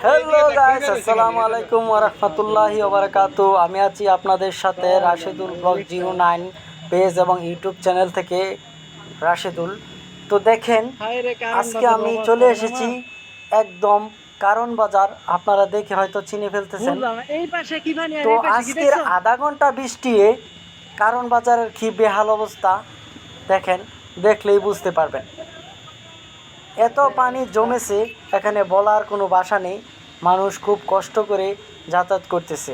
Hello guys, আসসালামু আলাইকুম ওয়া রাহমাতুল্লাহি ওয়া বারাকাতুহু। আমি আছি আপনাদের সাথে রাশেদুল ব্লগ 09 পেজ এবং ইউটিউব চ্যানেল থেকে রাশেদুল। তো দেখেন, আজকে আমি চলে এসেছি একদম কারণ বাজার। আপনারা দেখে হয়তো চিনে ফেলতেছেন। তো আজকের আধা ঘন্টা বৃষ্টিতে কারণ বাজারের কি বেহাল অবস্থা দেখেন, দেখলেই বুঝতে পারবেন। এত পানি জমেছে, এখানে বলার কোনো ভাষা নেই। মানুষ খুব কষ্ট করে যাতায়াত করতেছে।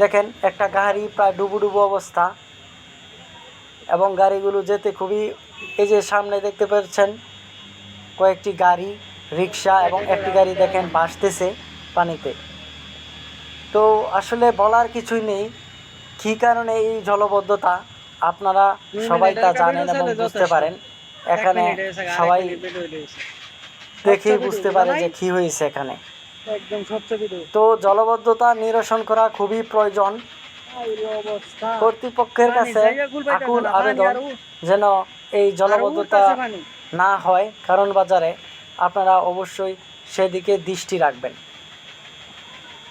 দেখেন, একটা গাড়ি প্রায় ডুবু ডুবু অবস্থা, এবং গাড়িগুলো যেতে খুবই, এই যে সামনে দেখতে পাচ্ছেন কয়েকটি গাড়ি, রিক্সা এবং একটি গাড়ি দেখেন ভাসতেছে পানিতে। তো আসলে বলার কিছুই নেই কী কারণে এই জলবদ্ধতা, আপনারা সবাই তা জানেন এবং বুঝতে পারেন। এখানে সবাই দেখেই বুঝতে পারে যে কী হয়েছে এখানে। তো জলবদ্ধতা নিরসন করা খুবই প্রয়োজন। কর্তৃপক্ষের কাছে আকুল আবেদন যেন এই জলবদ্ধতা না হয় কারণ বাজারে। আপনারা অবশ্যই সেদিকে দৃষ্টি রাখবেন।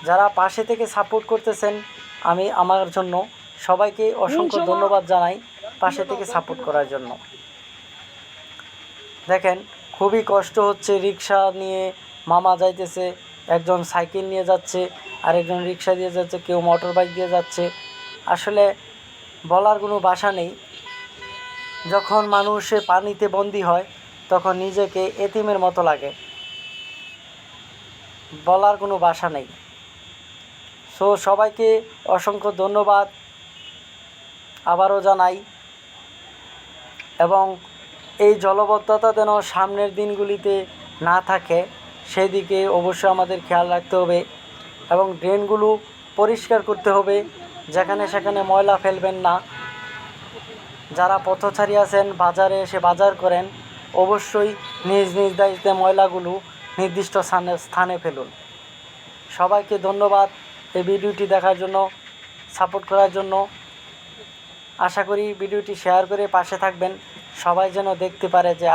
যারা পাশে থেকে সাপোর্ট করতেছেন, আমি আমার জন্য সবাইকে অসংখ্য ধন্যবাদ জানাই পাশে থেকে সাপোর্ট করার জন্য। দেখেন, খুবই কষ্ট হচ্ছে। রিক্সা নিয়ে মামা যাইতেছে, একজন সাইকেল নিয়ে যাচ্ছে, আরেকজন রিক্সা দিয়ে যাচ্ছে, কেউ মোটর বাইক দিয়ে যাচ্ছে। আসলে বলার কোনো ভাষা নেই। যখন মানুষে পানিতে বন্দি হয় তখন নিজেকে এতিমের মতো লাগে, বলার কোনো ভাষা নেই। সো সবাইকে অসংখ্য ধন্যবাদ আবারও জানাই, এবং এই জলবদ্ধতা যেন সামনের দিনগুলিতে না থাকে সেদিকে অবশ্যই আমাদের খেয়াল রাখতে হবে, এবং ড্রেনগুলো পরিষ্কার করতে হবে। যেখানে সেখানে ময়লা ফেলবেন না। যারা পথচারী আছেন, বাজারে এসে বাজার করেন, অবশ্যই নিজ নিজ দায়িত্বে ময়লাগুলো নির্দিষ্ট স্থানে ফেলুন। সবাইকে ধন্যবাদ এই ভিডিওটি দেখার জন্য, সাপোর্ট করার জন্য। আশা করি ভিডিওটি শেয়ার করে পাশে থাকবেন, সবাই যেন দেখতে পারে যে